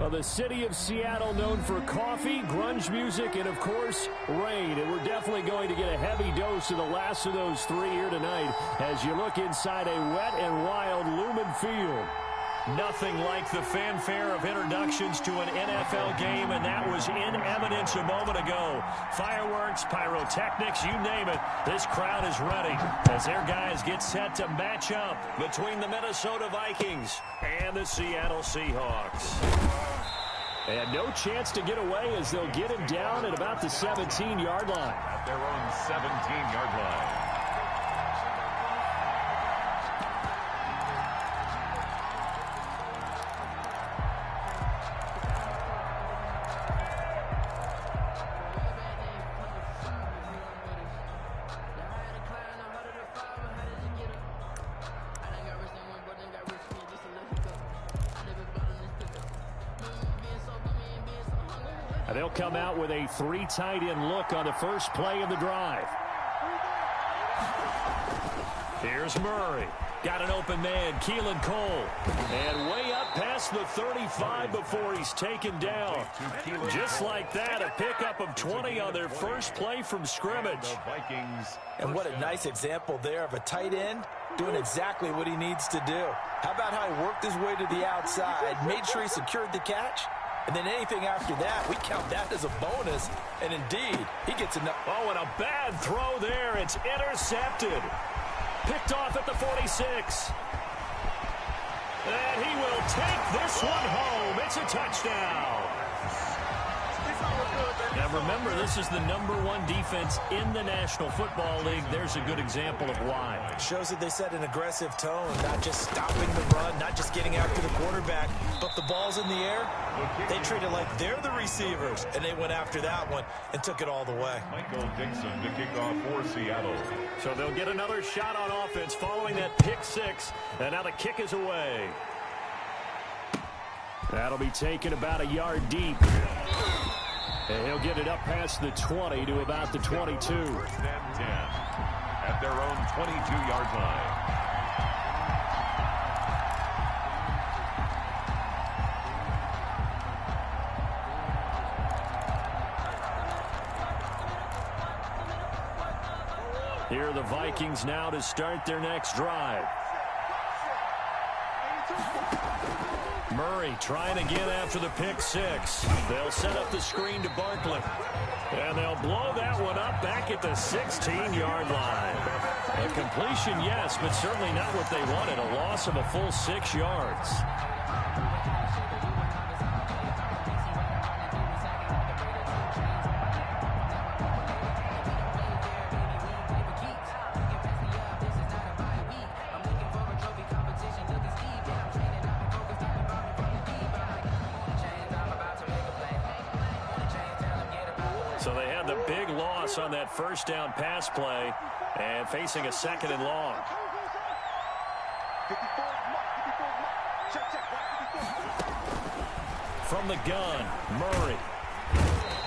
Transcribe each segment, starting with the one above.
Well, the city of Seattle known for coffee, grunge music, and, of course, rain. And we're definitely going to get a heavy dose of the last of those three here tonight as you look inside a wet and wild Lumen Field. Nothing like the fanfare of introductions to an NFL game, and that was in evidence a moment ago. Fireworks, pyrotechnics, you name it. This crowd is ready as their guys get set to match up between the Minnesota Vikings and the Seattle Seahawks. And no chance to get away as they'll get him down at about the 17-yard line. At their own 17-yard line. They'll come out with a three tight end look on the first play of the drive. Here's Murray. Got an open man, Keelan Cole. And way up past the 35 before he's taken down. Just like that, a pickup of 20 on their first play from scrimmage. And what a nice example there of a tight end doing exactly what he needs to do. How about how he worked his way to the outside, made sure he secured the catch, and then anything after that, we count that as a bonus. And indeed, he gets enough. Oh, and a bad throw there. It's intercepted. Picked off at the 46. And he will take this one home. It's a touchdown. Now remember, this is the #1 defense in the National Football League. There's a good example of why. It shows that they set an aggressive tone, not just stopping the run, not just getting after the quarterback, but the ball's in the air. They treat it like they're the receivers, and they went after that one and took it all the way. Michael Dixon to kick off for Seattle. So they'll get another shot on offense following that pick six, and now the kick is away. That'll be taken about a yard deep. And he'll get it up past the 20 to about the 22. First and 10 at their own 22-yard line. Here are the Vikings now to start their next drive. Murray trying again after the pick six. They'll set up the screen to Barkley. And they'll blow that one up back at the 16-yard line. A completion, yes, but certainly not what they wanted. A loss of a full 6 yards. So they had the big loss on that first down pass play and facing a 2nd and long. From the gun, Murray.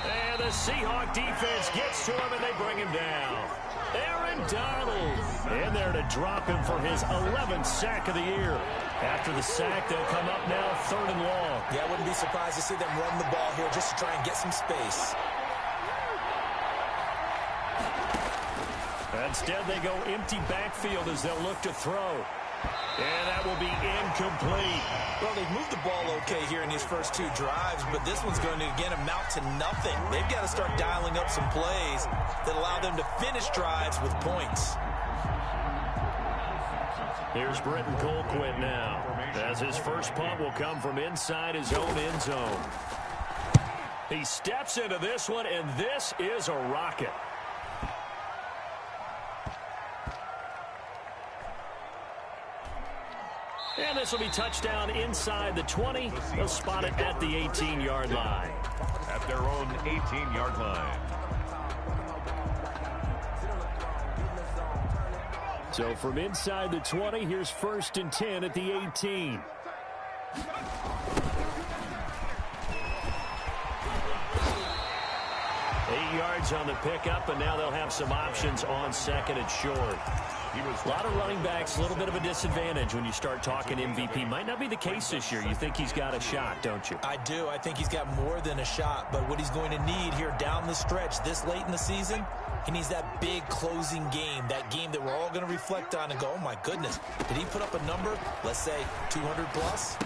And the Seahawk defense gets to him and they bring him down. Aaron Donald in there to drop him for his 11th sack of the year. After the sack, they'll come up now 3rd and long. Yeah, I wouldn't be surprised to see them run the ball here just to try and get some space. Instead, they go empty backfield as they'll look to throw. And that will be incomplete. Well, they've moved the ball okay here in these first 2 drives, but this one's going to, again, amount to nothing. They've got to start dialing up some plays that allow them to finish drives with points. Here's Britton Colquitt now, as his first punt will come from inside his own end zone. He steps into this one, and this is a rocket. And this will be touchdown inside the 20. They'll spot it at the 18-yard line. At their own 18-yard line. So from inside the 20, here's 1st and 10 at the 18. yards on the pickup, and now they'll have some options on second and short. A lot of running backs, a little bit of a disadvantage when you start talking MVP. Might not be the case this year. You think he's got a shot, don't you? I do. I think he's got more than a shot. But what he's going to need here down the stretch this late in the season, he needs that big closing game, that game that we're all going to reflect on and go, oh, my goodness, did he put up a number, let's say 200 plus?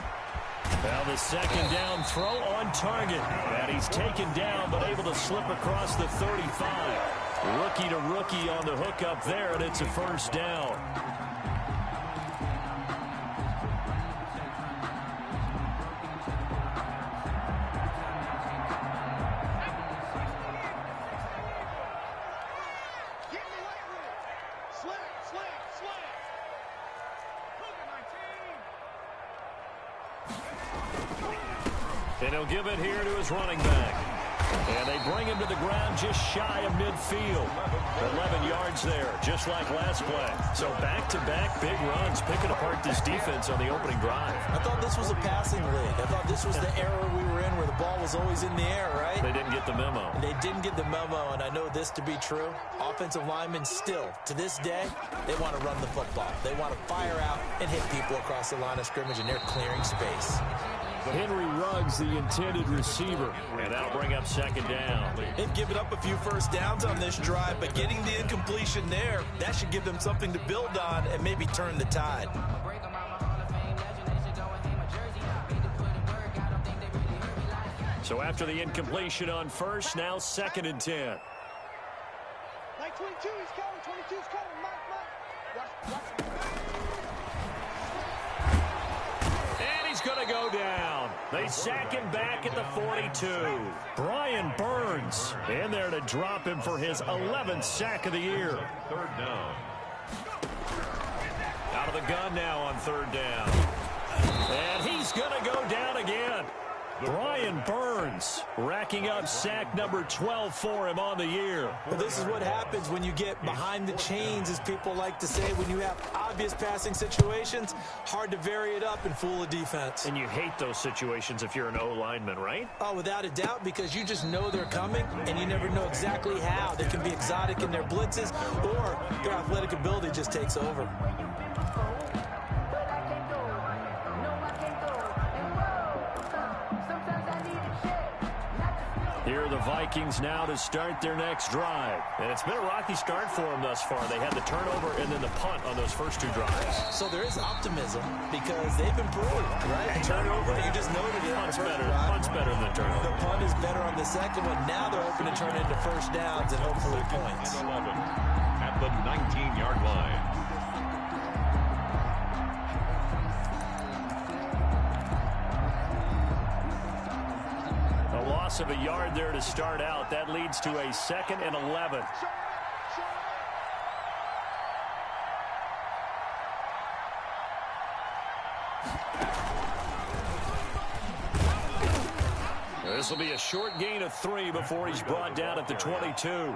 Well, the second down throw on target. And he's taken down but able to slip across the 35. Rookie to rookie on the hook up there, and it's a first down. And he'll give it here to his running back. And they bring him to the ground just shy of midfield. 11 yards there, just like last play. So back-to-back big runs, picking apart this defense on the opening drive. I thought this was a passing league. I thought this was the era we were in where the ball was always in the air, right? They didn't get the memo. They didn't get the memo, and I know this to be true. Offensive linemen still, to this day, they want to run the football. They want to fire out and hit people across the line of scrimmage, and they're clearing space. Henry Ruggs, the intended receiver. And that'll bring up second down. They've given up a few first downs on this drive, but getting the incompletion there, that should give them something to build on and maybe turn the tide. So after the incompletion on first, now second and 10. Like 22, he's coming. 22's coming. Watch. He's going to go down. They sack him back at the 42. Brian Burns in there to drop him for his 11th sack of the year. Third down. Out of the gun now on third down. And he's going to go down again. Brian Burns racking up sack number 12 for him on the year. Well, this is what happens when you get behind the chains, as people like to say. When you have obvious passing situations, hard to vary it up and fool a defense. And you hate those situations if you're an O-lineman, right? Oh, without a doubt, because you just know they're coming, and you never know exactly how. They can be exotic in their blitzes, or their athletic ability just takes over. Here are the Vikings now to start their next drive. And it's been a rocky start for them thus far. They had the turnover and then the punt on those first two drives. So there is optimism because they've improved, right? And turnover, you just noted it. Punt's better than the turnover. The punt is better on the second one. Now they're hoping to turn into first downs and hopefully points. 11 at the 19-yard line. Loss of a yard there to start out. That leads to a second and 11. This will be a short gain of 3 before he's brought down at the 22.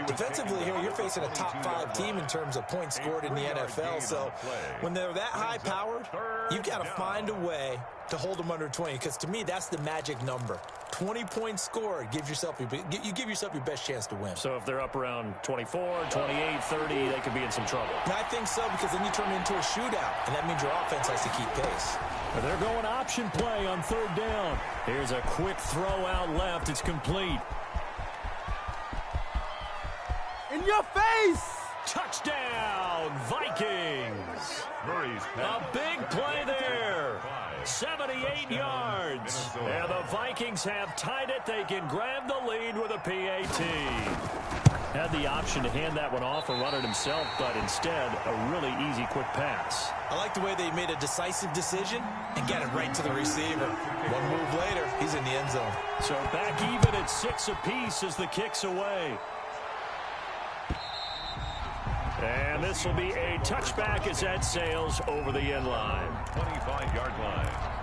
Defensively here, you're facing a top-5 team in terms of points scored in the NFL. So when they're that high-powered, you've got to find a way to hold them under 20. Because to me, that's the magic number. 20 points scored gives yourself you give yourself your best chance to win. So if they're up around 24, 28, 30, they could be in some trouble. And I think so, because then you turn it into a shootout, and that means your offense has to keep pace. They're going option play on third down. Here's a quick throw out left. It's complete. In your face! Touchdown, Vikings. A big play there. 78 yards. And the Vikings have tied it. They can grab the lead with a PAT. Had the option to hand that one off or run it himself, but instead, a really easy, quick pass. I like the way they made a decisive decision and got it right to the receiver. One move later, he's in the end zone. So back even at 6 apiece as the kick's away. And this will be a touchback as that sails over the end line. 25-yard line.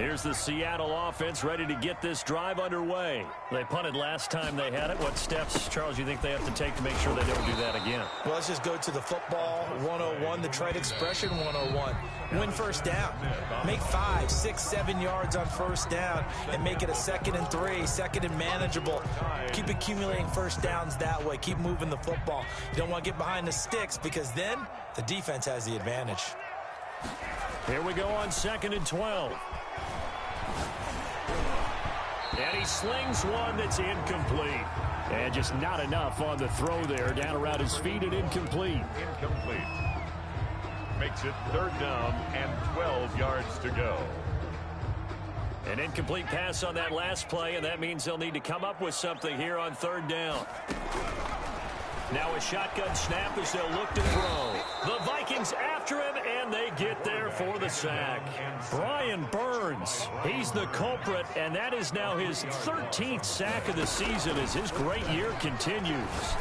Here's the Seattle offense ready to get this drive underway. They punted last time they had it. What steps, Charles, you think they have to take to make sure they don't do that again? Well, let's just go to the football 101, the trade expression 101. Win first down. Make 5, 6, 7 yards on first down and make it a 2nd and 3, 2nd and manageable. Keep accumulating first downs that way. Keep moving the football. You don't want to get behind the sticks because then the defense has the advantage. Here we go on 2nd and 12. And he slings one that's incomplete. And just not enough on the throw there. Down around his feet and incomplete. Incomplete. Makes it 3rd down and 12 yards to go. An incomplete pass on that last play, and that means they'll need to come up with something here on 3rd down. Now a shotgun snap as they'll look to throw. The Vikings after him, and they get there for the sack. Brian Burns, he's the culprit, and that is now his 13th sack of the season as his great year continues.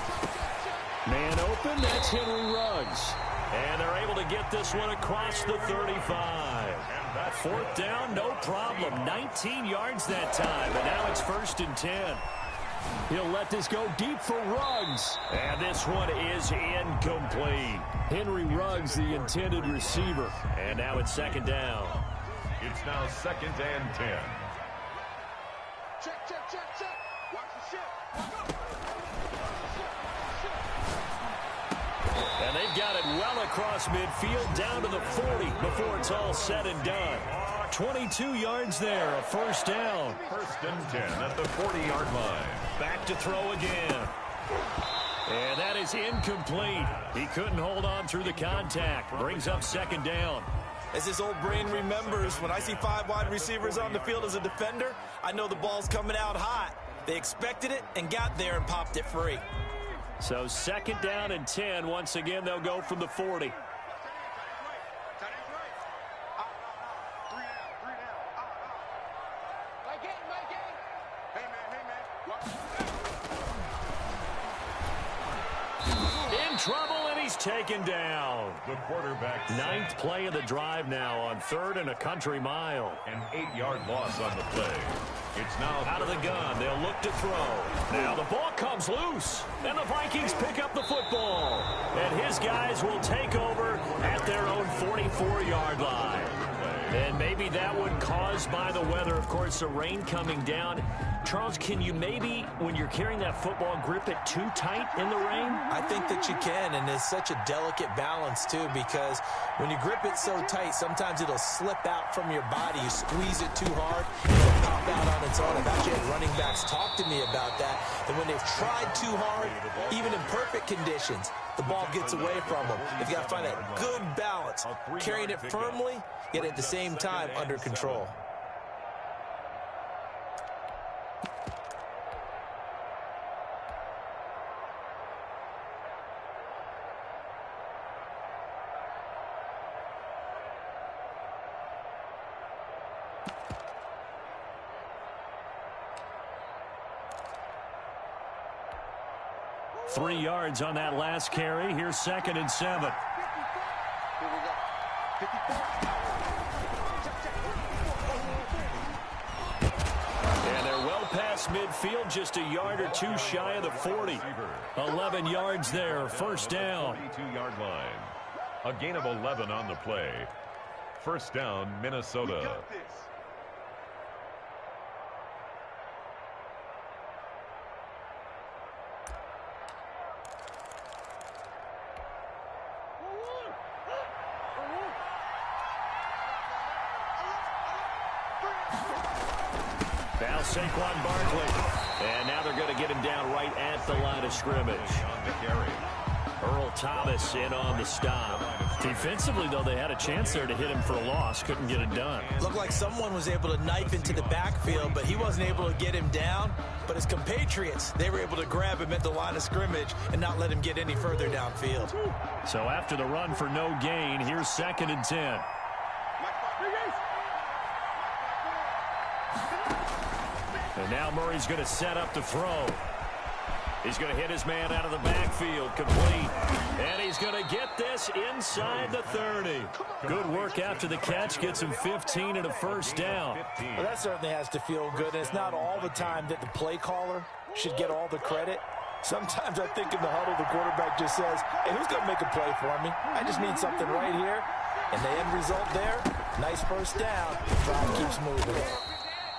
Man open, that's Henry Ruggs. And they're able to get this one across the 35. 4th down, no problem. 19 yards that time, and now it's 1st and 10. He'll let this go deep for Ruggs. And this one is incomplete. Henry Ruggs, the intended receiver. And now it's 2nd down. It's now 2nd and 10. Check, check, check, check. Watch the shit. And they've got it well across midfield down to the 40 before it's all said and done. 22 yards there, a 1st down. 1st and 10 at the 40-yard line. Back to throw again. And that is incomplete. He couldn't hold on through the contact. Brings up 2nd down. As his old brain remembers, when I see 5 wide receivers on the field as a defender, I know the ball's coming out hot. They expected it and got there and popped it free. So 2nd down and 10. Once again, they'll go from the 40. Trouble, and he's taken down. The quarterback. 9th play of the drive now on 3rd and a country mile. An 8-yard loss on the play. It's now out of the gun. They'll look to throw. Now the ball comes loose, and the Vikings pick up the football. And his guys will take over at their own 44-yard line. And maybe that one caused by the weather. Of course, the rain coming down. Charles, can you maybe, when you're carrying that football, grip it too tight in the rain? I think that you can, and it's such a delicate balance, too, because when you grip it so tight, sometimes it'll slip out from your body. You squeeze it too hard, it'll pop out on its own. I've actually had running backs talk to me about that, that when they've tried too hard, even in perfect conditions, the ball gets away from them. You've got to find that good balance, carrying it firmly, yet at the same time under control. Three yards on that last carry. Here's 2nd and 7. And they're well past midfield, just a yard or two shy of the 40. 11 yards there, 1st down. 42-yard line. A gain of 11 on the play. 1st down, Minnesota. Now Saquon Barkley. And now they're going to get him down right at the line of scrimmage. On the carry. Earl Thomas in on the stop. Defensively, though, they had a chance there to hit him for a loss. Couldn't get it done. Looked like someone was able to knife into the backfield, but he wasn't able to get him down. But his compatriots, they were able to grab him at the line of scrimmage and not let him get any further downfield. So after the run for no gain, here's 2nd and 10. And now Murray's going to set up the throw. He's going to hit his man out of the backfield, complete. And he's going to get this inside the 30. Good work after the catch, gets him 15 and a first down. Well, that certainly has to feel good, and it's not all the time that the play caller should get all the credit. Sometimes I think in the huddle, the quarterback just says, hey, who's going to make a play for me? I just need something right here. And the end result there, nice first down. Drive keeps moving.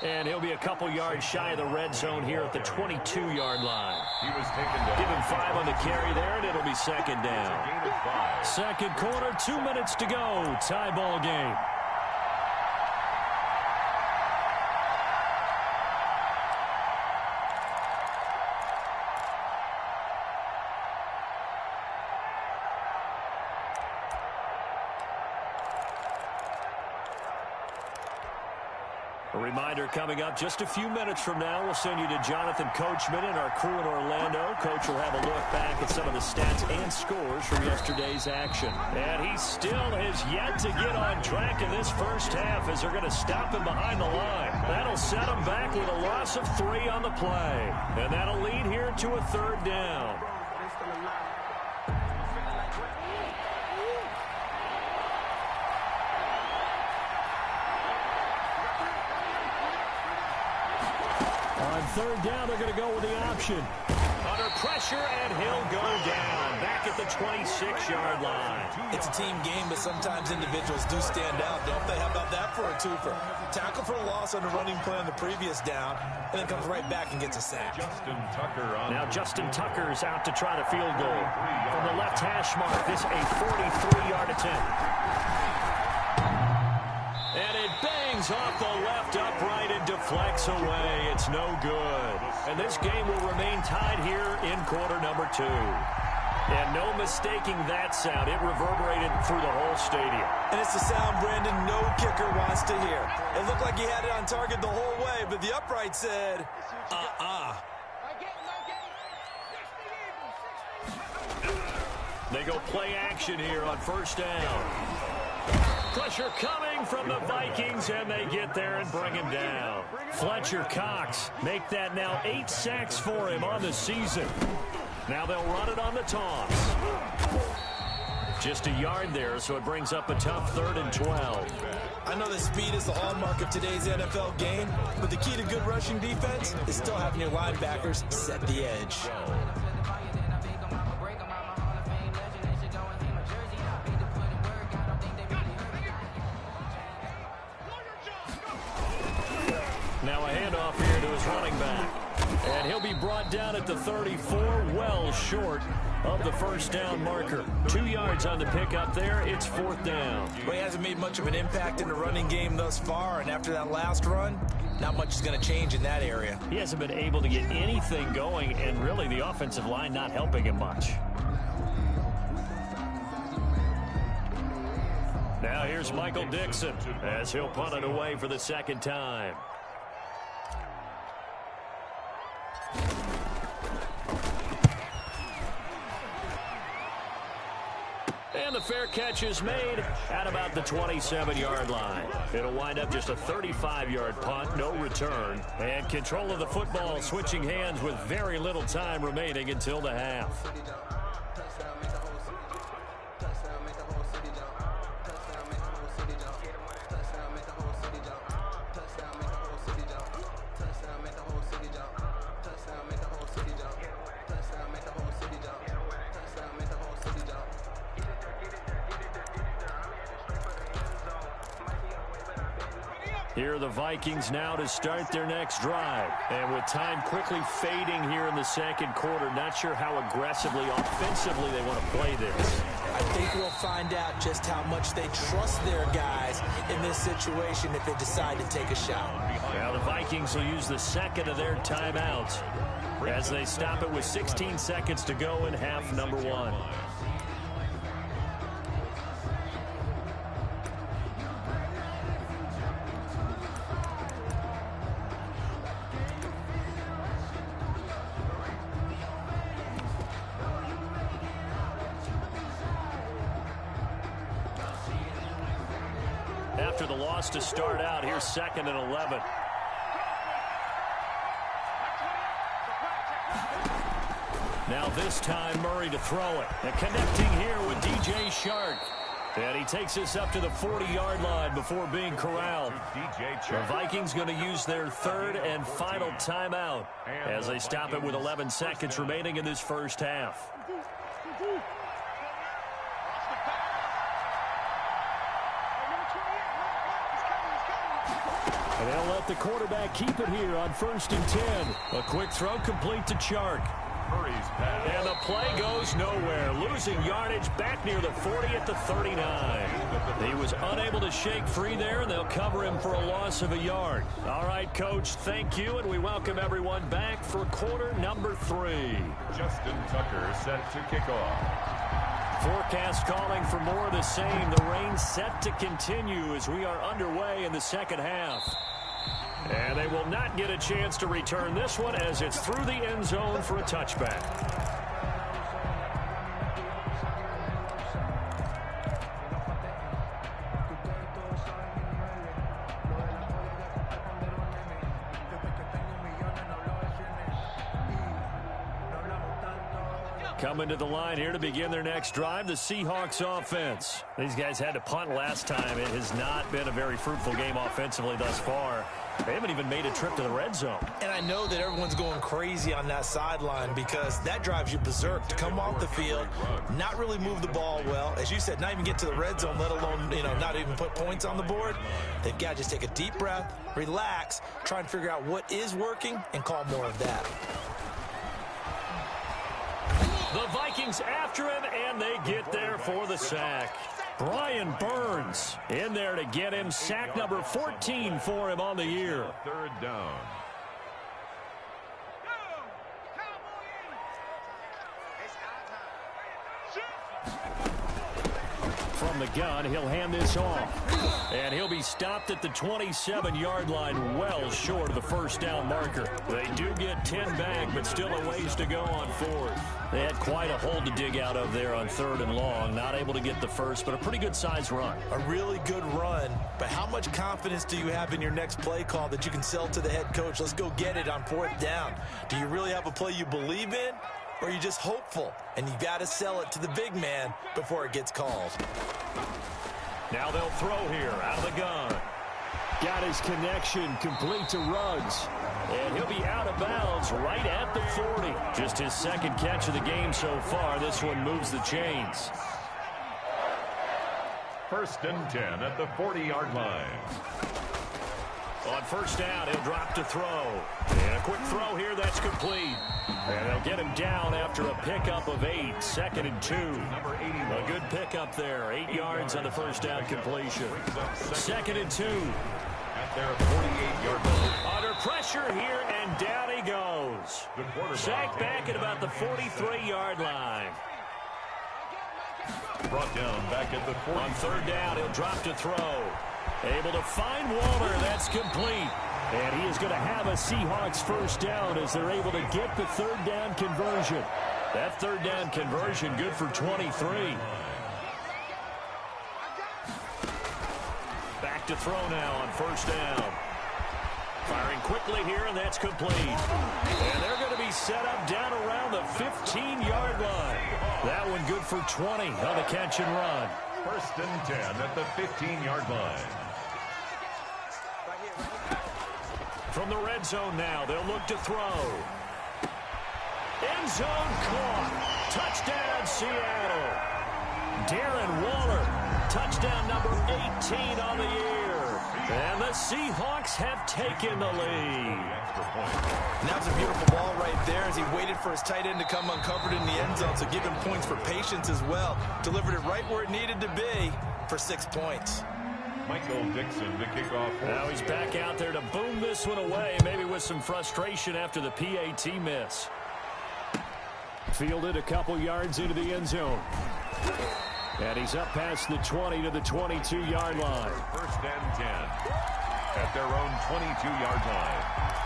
And he'll be a couple yards shy of the red zone here at the 22-yard line. He was taken down. Give him 5 on the carry there, and it'll be second down. Gain of 5. Second quarter, 2 minutes to go. Tie ball game. A reminder coming up just a few minutes from now. We'll send you to Jonathan Coachman and our crew in Orlando. Coach will have a look back at some of the stats and scores from yesterday's action. And he still has yet to get on track in this first half as they're going to stop him behind the line. That'll set him back with a loss of 3 on the play. And that'll lead here to a third down. On third down, they're going to go with the option. Under pressure, and he'll go down. Back at the 26-yard line. It's a team game, but sometimes individuals do stand out, don't they? How about that for a twofer? Tackle for a loss on the running play on the previous down, and then comes right back and gets a sack. Justin Tucker on. Now Justin Tucker's out to try the field goal. From the left hash mark, this a 43-yard attempt. And it bangs off the left upright and deflects away. It's no good. And this game will remain tied here in quarter number 2. And no mistaking that sound. It reverberated through the whole stadium. And it's the sound, Brandon, no kicker wants to hear. It looked like he had it on target the whole way, but the upright said, They go play action here on first down. Pressure coming from the Vikings, and they get there and bring him down. Fletcher Cox make that now 8 sacks for him on the season. Now they'll run it on the toss. Just a yard there, so it brings up a tough 3rd and 12. I know that speed is the hallmark of today's NFL game, but the key to good rushing defense is still having your linebackers set the edge. Now a handoff here to his running back. And he'll be brought down at the 34, well short of the first down marker. 2 yards on the pickup there. It's 4th down. Well, he hasn't made much of an impact in the running game thus far, and after that last run, not much is going to change in that area. He hasn't been able to get anything going, and really the offensive line not helping him much. Now here's Michael Dixon as he'll punt it away for the second time. And the fair catch is made at about the 27-yard line. It'll wind up just a 35-yard punt, no return. And control of the football switching hands with very little time remaining until the half. Here are the Vikings now to start their next drive. And with time quickly fading here in the second quarter, not sure how aggressively, offensively they want to play this. I think we'll find out just how much they trust their guys in this situation if they decide to take a shot. Now the Vikings will use the second of their timeouts as they stop it with 16 seconds to go in half number 1. After the loss to start out, here's 2nd and 11. Now this time Murray to throw it. And connecting here with DJ Shark. And he takes us up to the 40-yard line before being corralled. The Vikings going to use their third and final timeout as they stop it with 11 seconds remaining in this first half. And they'll let the quarterback keep it here on 1st and 10. A quick throw complete to Chark. And the play goes nowhere. Losing yardage back near the 40 at the 39. He was unable to shake free there, and they'll cover him for a loss of a yard. All right, Coach, thank you, and we welcome everyone back for quarter number 3. Justin Tucker set to kick off. Forecast calling for more of the same. The rain set to continue as we are underway in the second half. And they will not get a chance to return this one as it's through the end zone for a touchback. Coming to the line here to begin their next drive, the Seahawks offense. These guys had to punt last time. It has not been a very fruitful game offensively thus far. They haven't even made a trip to the red zone. And I know that everyone's going crazy on that sideline because that drives you berserk to come off the field, not really move the ball well. As you said, not even get to the red zone, let alone, not even put points on the board. They've got to just take a deep breath, relax, try and figure out what is working and call more of that. The Vikings after him, and they get there for the sack. Brian Burns in there to get him. Sack number 14 for him on the year. Third down. From the gun, he'll hand this off. And he'll be stopped at the 27-yard line, well short of the first down marker. They do get 10 back, but still a ways to go on 4th. They had quite a hole to dig out of there on 3rd and long. Not able to get the first, but a pretty good-sized run. A really good run, but how much confidence do you have in your next play call that you can sell to the head coach? Let's go get it on 4th down. Do you really have a play you believe in? Or are you just hopeful, and you got to sell it to the big man before it gets called? Now they'll throw here out of the gun. Got his connection complete to Ruggs. And he'll be out of bounds right at the 40. Just his second catch of the game so far. This one moves the chains. 1st and 10 at the 40-yard line. On 1st down, he'll drop to throw. And a quick throw here, that's complete. And they'll get him down after a pickup of 8. 2nd and 2. A good pickup there. 8 yards on the 1st down completion. 2nd and 2. At their 48-yard line. Under pressure here, and down he goes. Sacked back at about the 43-yard line. Brought down back at the 40. On 3rd down, he'll drop to throw. Able to find Waller. That's complete. And he is going to have a Seahawks 1st down as they're able to get the 3rd down conversion. That 3rd down conversion good for 23. Back to throw now on 1st down. Firing quickly here, and that's complete. And they're going to be set up down around the 15-yard line. That one good for 20 on the catch and run. 1st and 10 at the 15-yard line. From the red zone now, they'll look to throw. End zone caught. Touchdown, Seattle. Darren Waller, touchdown number 18 on the year. And the Seahawks have taken the lead. And that was a beautiful ball right there as he waited for his tight end to come uncovered in the end zone, so give him points for patience as well. Delivered it right where it needed to be for 6 points. Michael Dixon to kick off. Now he's back out there to boom this one away, maybe with some frustration after the PAT miss. Fielded a couple yards into the end zone. And he's up past the 20 to the 22-yard line. 1st and 10 at their own 22-yard line.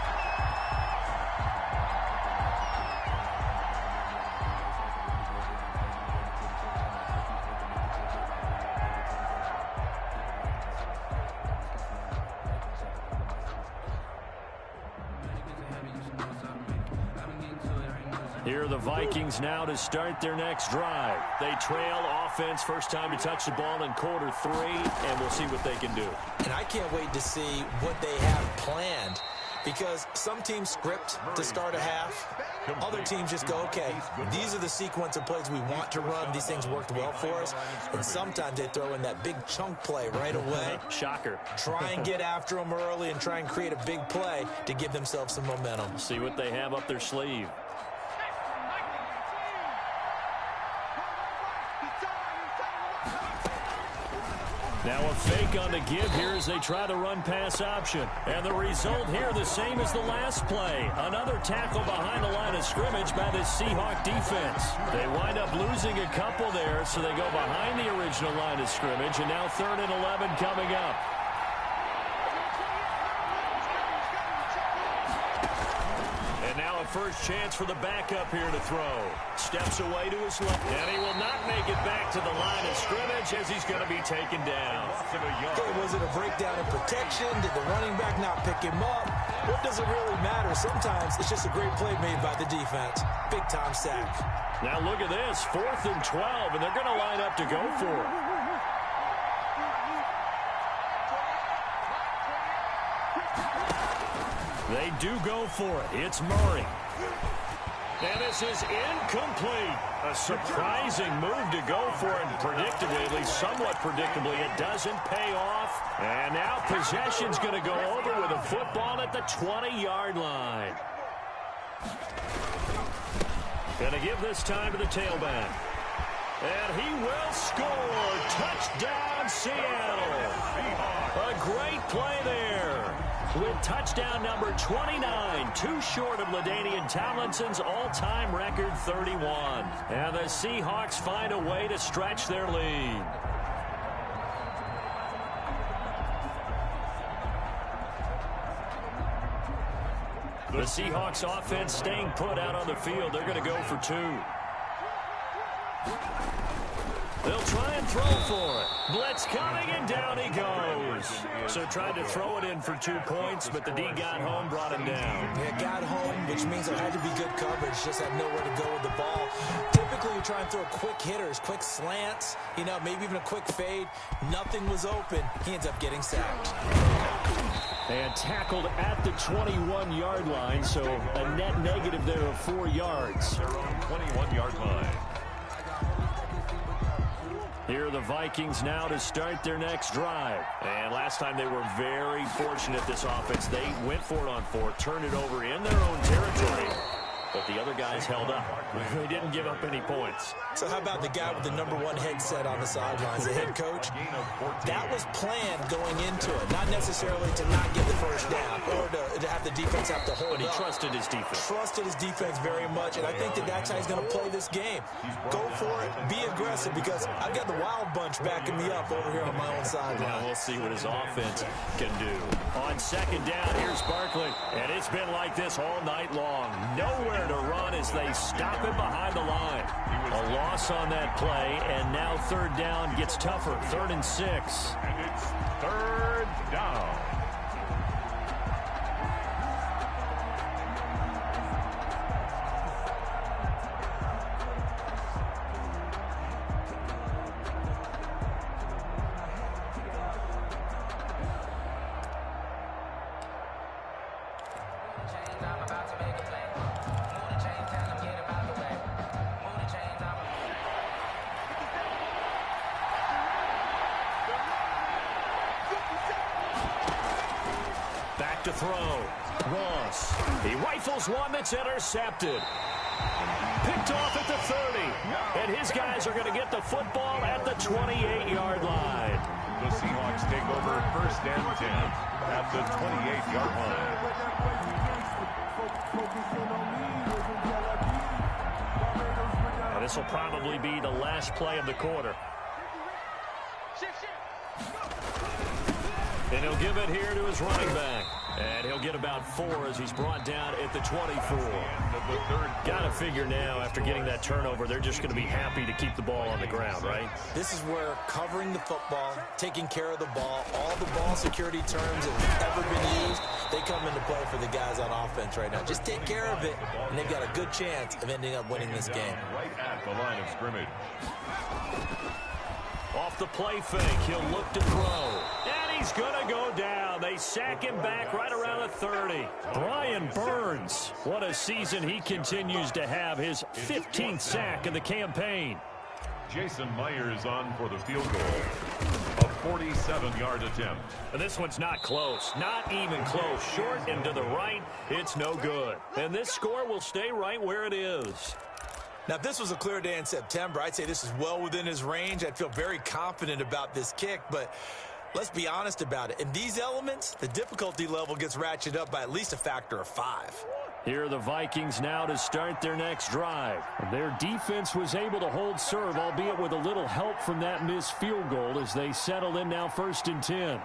Here are the Vikings now to start their next drive. They trail offense, first time to touch the ball in quarter 3, and we'll see what they can do. And I can't wait to see what they have planned, because some teams script to start a half. Other teams just go, okay, these are the sequence of plays we want to run. These things worked well for us. And sometimes they throw in that big chunk play right away. Shocker. Try and get after them early and try and create a big play to give themselves some momentum. See what they have up their sleeve. Now a fake on the give here as they try the run-pass option. And the result here the same as the last play. Another tackle behind the line of scrimmage by the Seahawk defense. They wind up losing a couple there, so they go behind the original line of scrimmage. And now 3rd and 11 coming up. And now a first chance for the backup here to throw. Steps away to his left, and he will not make it back to the line of scrimmage as he's going to be taken down. Okay, was it a breakdown in protection? Did the running back not pick him up? What does it really matter? Sometimes it's just a great play made by the defense. Big-time sack. Now look at this, 4th and 12, and they're going to line up to go for it. They do go for it. It's Murray. And this is incomplete. A surprising move to go for it. Predictably, at least somewhat predictably, it doesn't pay off. And now possession's going to go over with a football at the 20-yard line. Going to give this time to the tailback. And he will score. Touchdown, Seattle. A great play there. With touchdown number 29, too short of LaDainian Tomlinson's all-time record 31. And the Seahawks find a way to stretch their lead. The Seahawks offense staying put out on the field. They're going to go for 2. They'll try and throw for it. Blitz coming, and down he goes. So tried to throw it in for 2 points, but the D got home, brought him down. Yeah, got home, which means there had to be good coverage. Just had nowhere to go with the ball. Typically, you try and throw quick hitters, quick slants, you know, maybe even a quick fade. Nothing was open. He ends up getting sacked. And tackled at the 21-yard line, so a net negative there of 4 yards. Their own 21-yard line. Here are the Vikings now to start their next drive. And last time they were very fortunate, this offense. They went for it on 4, turned it over in their own territory. But the other guys held up. They didn't give up any points. So how about the guy with the number 1 headset on the sidelines, the head coach? That was planned going into it, not necessarily to not get the first down or to have the defense have to hold But he up. trusted his defense. Trusted his defense very much, and I think that's how he's going to play this game. Go for it, be aggressive, because I've got the wild bunch backing me up over here on my own sideline. Now we'll see what his offense can do. On 2nd down, here's Barkley. And it's been like this all night long. Nowhere to run as they stop him behind the line. A loss on that play, and now 3rd down gets tougher. 3rd and 6. And it's 3rd down. To throw. Ross. He rifles one that's intercepted. Picked off at the 30. And his guys are going to get the football at the 28-yard line. The Seahawks take over 1st and 10 at the 28-yard line. And this will probably be the last play of the quarter. And he'll give it here to his running back. And he'll get about 4 as he's brought down at the 24. Got to figure now, after getting that turnover, they're just going to be happy to keep the ball on the ground, right? This is where covering the football, taking care of the ball, all the ball security terms that have ever been used, they come into play for the guys on offense right now. Just take care of it, and they've got a good chance of ending up winning this game. Right at the line of scrimmage. Off the play fake, he'll look to throw. And he's going to go down. They sack him back right around the 30. Brian Burns, what a season he continues to have. His 15th sack of the campaign. Jason Myers on for the field goal. A 47-yard attempt. And this one's not close. Not even close. Short and to the right. It's no good. And this score will stay right where it is. Now, if this was a clear day in September, I'd say this is well within his range. I'd feel very confident about this kick, but let's be honest about it. In these elements, the difficulty level gets ratcheted up by at least a factor of 5. Here are the Vikings now to start their next drive. Their defense was able to hold serve, albeit with a little help from that missed field goal as they settle in now 1st and 10.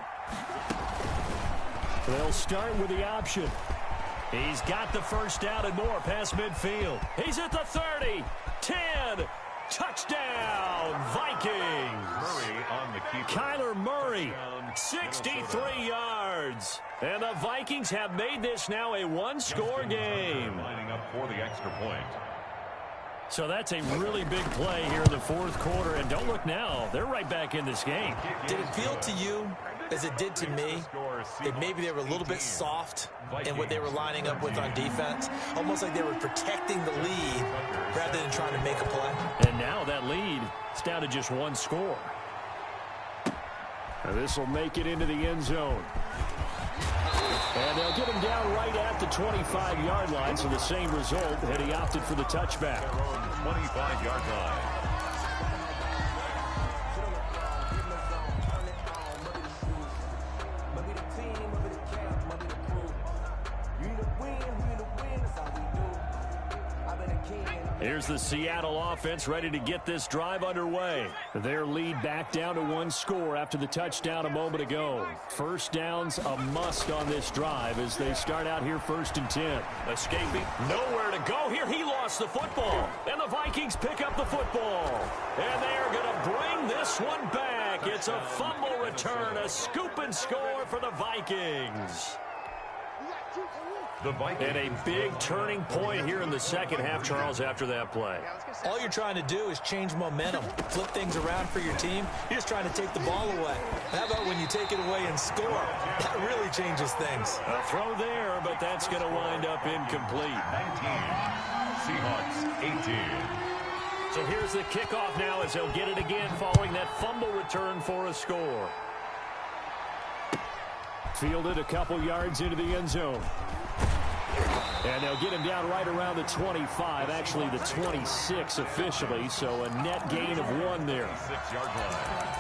They'll start with the option. He's got the first down and more past midfield. He's at the 30, 10, touchdown, Vikings. Murray on the keeper. Kyler Murray, 63 yards. And the Vikings have made this now a one-score game. Lining up for the extra point. So that's a really big play here in the 4th quarter. And don't look now, they're right back in this game. Did it feel to you, as it did to me, that maybe they were a little bit soft in what they were lining up with on defense? Almost like they were protecting the lead rather than trying to make a play. And now that lead is down to just 1 score. This will make it into the end zone. And they'll get him down right at the 25-yard line, so the same result, and he opted for the touchback. 25-yard line. Here's the Seattle offense ready to get this drive underway. Their lead back down to 1 score after the touchdown a moment ago. First down's a must on this drive as they start out here 1st and 10. Escaping, nowhere to go here. He lost the football, and the Vikings pick up the football. And they are going to bring this one back. It's a fumble return, a scoop and score for the Vikings. And a big turning point here in the second half, Charles, after that play. All you're trying to do is change momentum, flip things around for your team. You're just trying to take the ball away. How about when you take it away and score? That really changes things. A throw there, but that's going to wind up incomplete. 19. Seahawks 18. So here's the kickoff now as they'll get it again following that fumble return for a score. Fielded a couple yards into the end zone. And they'll get him down right around the 25, actually the 26 officially, so a net gain of 1 there. 6-yard line.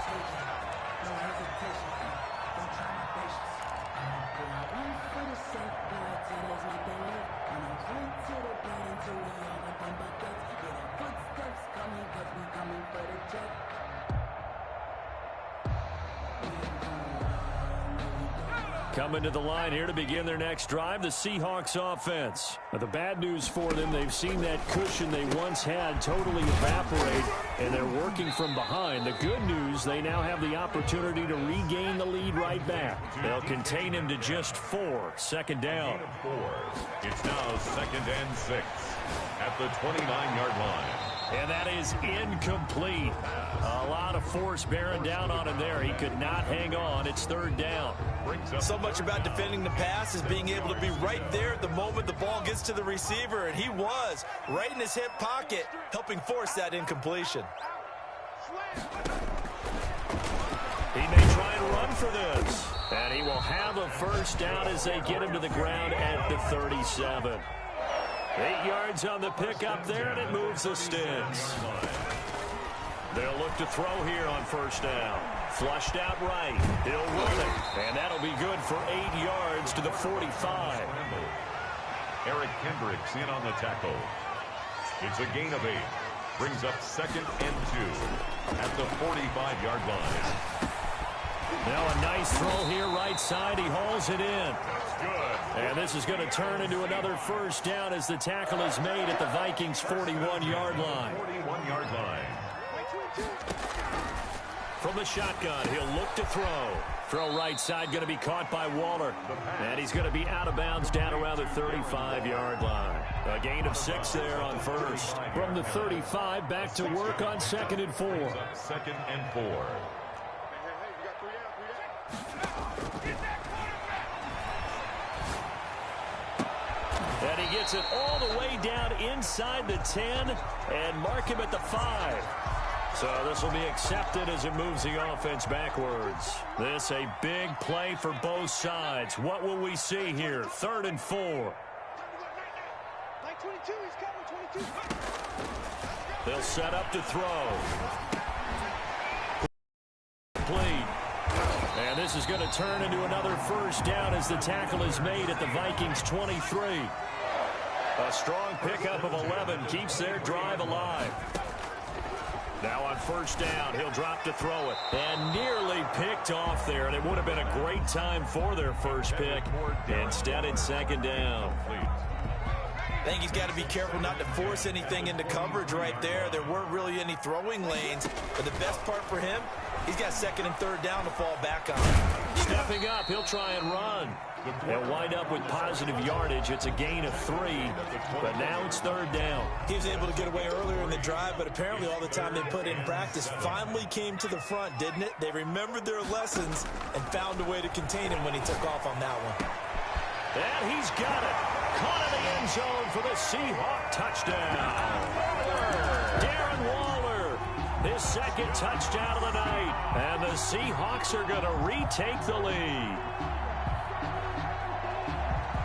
Coming to the line here to begin their next drive, the Seahawks offense. But the bad news for them, they've seen that cushion they once had totally evaporate, and they're working from behind. The good news, they now have the opportunity to regain the lead right back. They'll contain him to just 4, second down. 4. It's now 2nd and 6 at the 29-yard line. And that is incomplete. A lot of force bearing down on him there. He could not hang on. It's 3rd down. So much about defending the pass is being able to be right there at the moment the ball gets to the receiver, and he was right in his hip pocket, helping force that incompletion. He may try and run for this. And he will have a first down as they get him to the ground at the 37. 8 yards on the pickup there, and it moves the sticks. They'll look to throw here on first down. Flushed out right. He'll run it. And that'll be good for 8 yards to the 45. Eric Kendricks in on the tackle. It's a gain of 8. Brings up 2nd and 2 at the 45-yard line. Now a nice throw here, right side. He hauls it in. And this is going to turn into another first down as the tackle is made at the Vikings' 41-yard line. 41-yard line. From the shotgun, he'll look to throw. Throw right side going to be caught by Waller. And he's going to be out of bounds down around the 35-yard line. A gain of 6 there on first. From the 35, back to work on 2nd and 4. 2nd and 4. And he gets it all the way down inside the 10 and mark him at the 5. So this will be accepted as it moves the offense backwards. This a big play for both sides. What will we see here? 3rd and 4. They'll set up to throw. Complete. And this is going to turn into another first down as the tackle is made at the Vikings' 23. A strong pickup of 11 keeps their drive alive. Now on first down, he'll drop to throw it. And nearly picked off there, and it would have been a great time for their first pick. Instead, it's 2nd down. I think he's got to be careful not to force anything into coverage right there. There weren't really any throwing lanes. But the best part for him, he's got 2nd and 3rd down to fall back on. Stepping up, he'll try and run. They'll wind up with positive yardage. It's a gain of 3, but now it's 3rd down. He was able to get away earlier in the drive, but apparently all the time they put in practice finally came to the front, didn't it? They remembered their lessons and found a way to contain him when he took off on that one. And he's got it. Caught in the end zone for the Seahawk touchdown. Darren Waller, his 2nd touchdown of the night. And the Seahawks are going to retake the lead.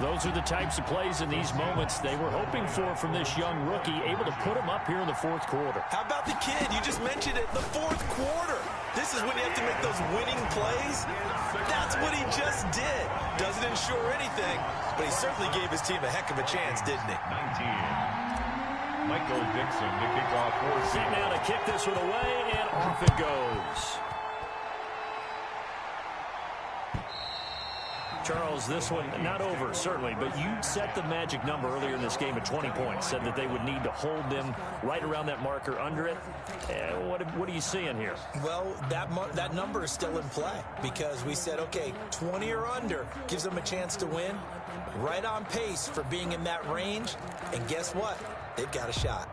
Those are the types of plays in these moments they were hoping for from this young rookie, able to put him up here in the 4th quarter. How about the kid? You just mentioned it, the 4th quarter. This is when you have to make those winning plays. That's what he just did. Doesn't ensure anything, but he certainly gave his team a heck of a chance, didn't he? 19. Michael Dixon to kick off for Set now to kick this one away, and off it goes. Charles, this one not over, certainly, but you set the magic number earlier in this game at 20 points, said that they would need to hold them right around that marker under it. What are you seeing here? Well, that number is still in play because we said, okay, 20 or under gives them a chance to win. Right on pace for being in that range, and guess what? They've got a shot.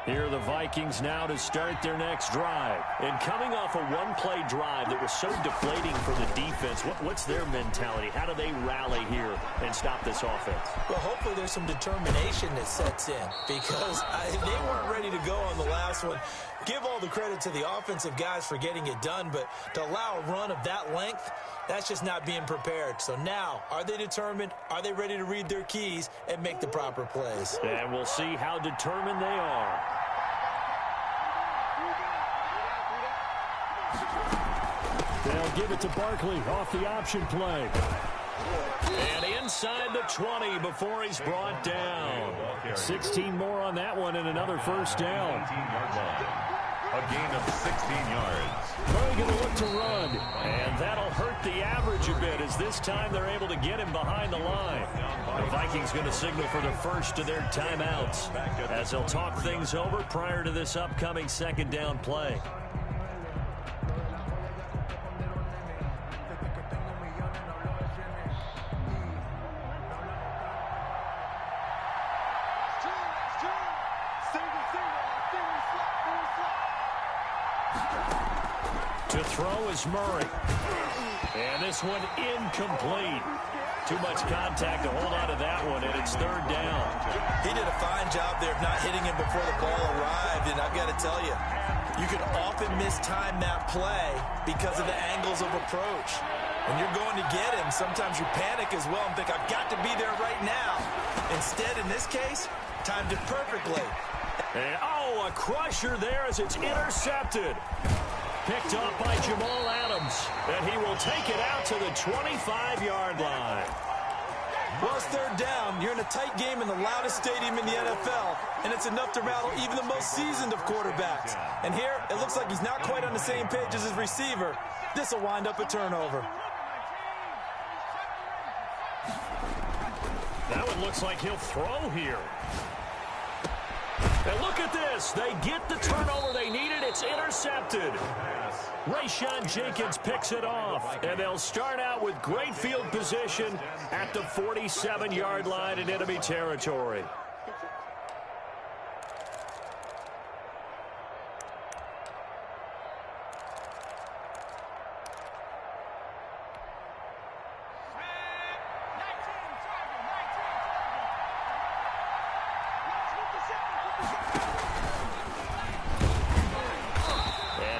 Here are the Vikings now to start their next drive. And coming off a one-play drive that was so deflating for the defense, what's their mentality? How do they rally here and stop this offense? Well, hopefully there's some determination that sets in because they weren't ready to go on the last one. Give all the credit to the offensive guys for getting it done, but to allow a run of that length, that's just not being prepared. So now, are they determined? Are they ready to read their keys and make the proper plays? And we'll see how determined they are. They'll give it to Barkley off the option play. And inside the 20 before he's brought down. 16 more on that one and another first down. A gain of 16 yards. They're going to look to run, and that'll hurt the average a bit as this time they're able to get him behind the line. The Vikings going to signal for the first of their timeouts as they'll talk things over prior to this upcoming second down play. To throw is Murray. And this one incomplete. Too much contact to hold on to that one, and it's third down. He did a fine job there of not hitting him before the ball arrived, and I've got to tell you, you can often mistime that play because of the angles of approach. When you're going to get him, sometimes you panic as well and think, I've got to be there right now. Instead, in this case, timed it perfectly. And, a crusher there as it's intercepted. Picked up by Jamal Adams, and he will take it out to the 25-yard line. Well, it's third down. You're in a tight game in the loudest stadium in the NFL, and it's enough to rattle even the most seasoned of quarterbacks. And here, it looks like he's not quite on the same page as his receiver, This will wind up a turnover. That one looks like he'll throw here. And look at this. They get the turnover they needed. It's intercepted. Rayshawn Jenkins picks it off. And they'll start out with great field position at the 47-yard line in enemy territory.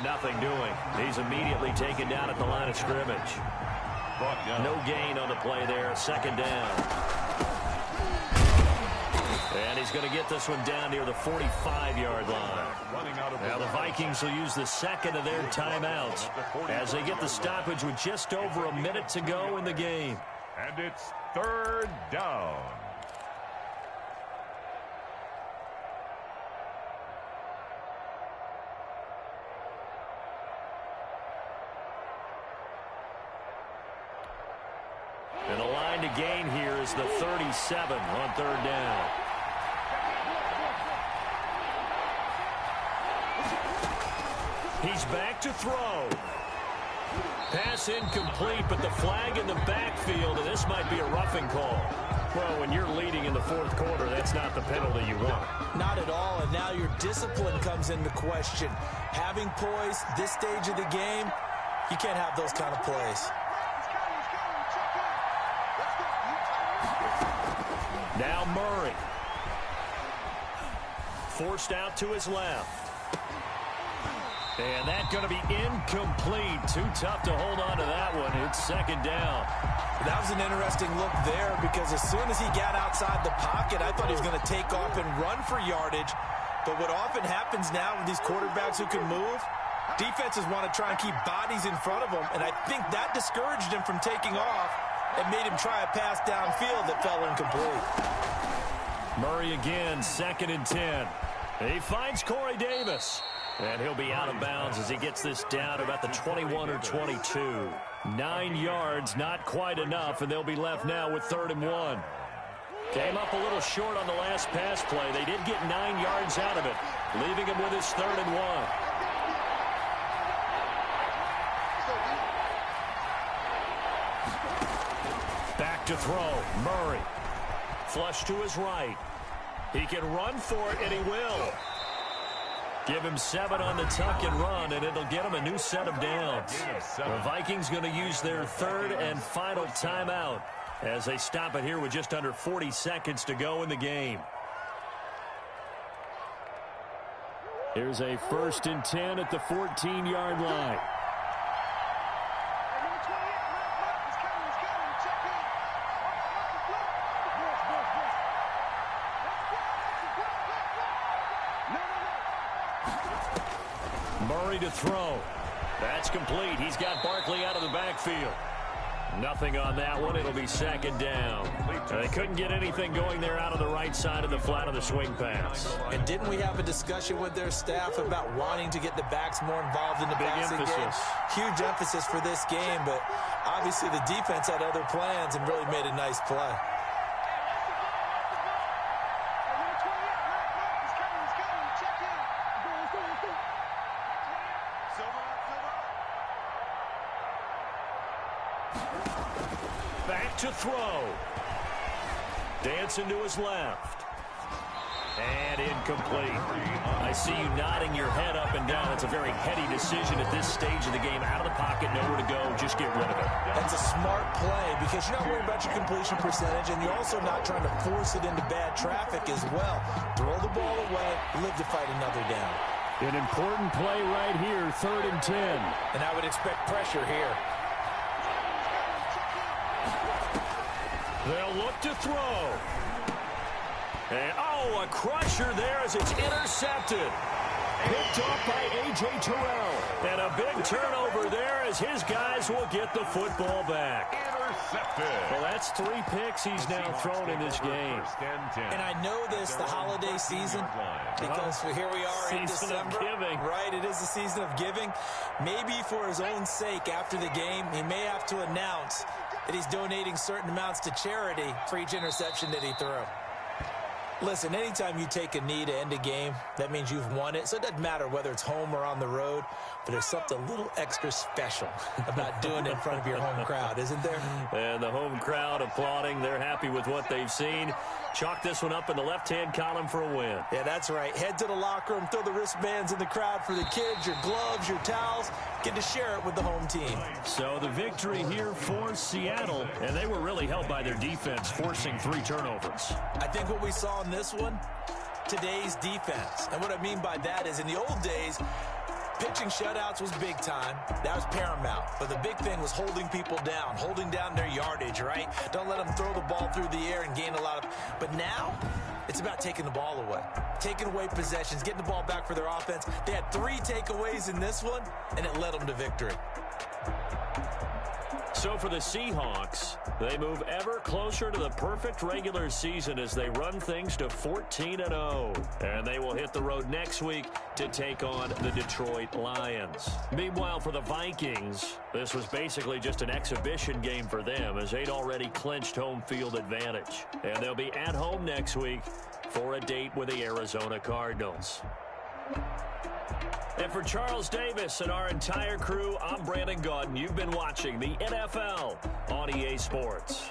Nothing doing. He's immediately taken down at the line of scrimmage. No gain on the play there. Second down. And he's going to get this one down near the 45-yard line. Now the Vikings will use the second of their timeouts as they get the stoppage with just over a minute to go in the game. And it's third down. And the line to gain here is the 37 on third down. He's back to throw. Pass incomplete, but the flag in the backfield, and this might be a roughing call. Well, when you're leading in the fourth quarter, that's not the penalty you want. Not at all, and now your discipline comes into question. Having poise this stage of the game, you can't have those kind of plays. Now Murray. Forced out to his left. And that's going to be incomplete. Too tough to hold on to that one. It's second down. That was an interesting look there because as soon as he got outside the pocket, I thought he was going to take off and run for yardage. But what often happens now with these quarterbacks who can move, defenses want to try and keep bodies in front of them. And I think that discouraged him from taking off and made him try a pass downfield that fell incomplete. Murray again, 2nd and 10. He finds Corey Davis. And he'll be out of bounds as he gets this down to about the 21 or 22. 9 yards, not quite enough, and they'll be left now with 3rd and 1. Came up a little short on the last pass play. They did get 9 yards out of it, leaving him with his 3rd and 1. Back to throw, Murray. Flush to his right. He can run for it, and he will. Give him 7 on the tuck and run, and it'll get him a new set of downs. The Vikings going to use their 3rd and final timeout as they stop it here with just under 40 seconds to go in the game. Here's a 1st and 10 at the 14-yard line. Murray to throw. That's complete. He's got Barkley out of the backfield. Nothing on that one. It'll be 2nd down. They couldn't get anything going there out of the right side of the flat of the swing pass. And didn't we have a discussion with their staff about wanting to get the backs more involved in the passing game? Huge emphasis for this game, but obviously the defense had other plans and really made a nice play. Back to throw. Dancing to his left. And incomplete. I see you nodding your head up and down. It's a very heady decision at this stage of the game. Out of the pocket, nowhere to go. Just get rid of it. That's a smart play because you're not worried about your completion percentage, and you're also not trying to force it into bad traffic as well. Throw the ball away, live to fight another down. An important play right here, 3rd and 10. And I would expect pressure here. They'll look to throw. And, oh, a crusher there as it's intercepted. Picked off by A.J. Terrell. And a big turnover there as his guys will get the football back. intercepted. Well, that's 3 picks he's now thrown in this game. And I know this, the holiday season, because here we are in December. Right, it is the season of giving. Maybe for his own sake after the game, he may have to announce that he's donating certain amounts to charity for each interception that he threw. Listen, anytime you take a knee to end a game, that means you've won it. So it doesn't matter whether it's home or on the road, but there's something a little extra special about doing it in front of your home crowd, isn't there? And the home crowd applauding. They're happy with what they've seen. Chalk this one up in the left-hand column for a win. Yeah, that's right. Head to the locker room, throw the wristbands in the crowd for the kids, your gloves, your towels. Get to share it with the home team. So the victory here for Seattle, and they were really helped by their defense, forcing 3 turnovers. I think what we saw in this one, today's defense. And what I mean by that is in the old days, pitching shutouts was big time. That was paramount. But the big thing was holding people down, holding down their yardage, right? Don't let them throw the ball through the air and gain a lot of... But now, it's about taking the ball away. Taking away possessions, getting the ball back for their offense. They had 3 takeaways in this one, and it led them to victory. So for the Seahawks, they move ever closer to the perfect regular season as they run things to 14-0. And they will hit the road next week to take on the Detroit Lions. Meanwhile, for the Vikings, this was basically just an exhibition game for them as they'd already clinched home field advantage. And they'll be at home next week for a date with the Arizona Cardinals. And for Charles Davis and our entire crew, I'm Brandon Gaudin. You've been watching the NFL on EA Sports.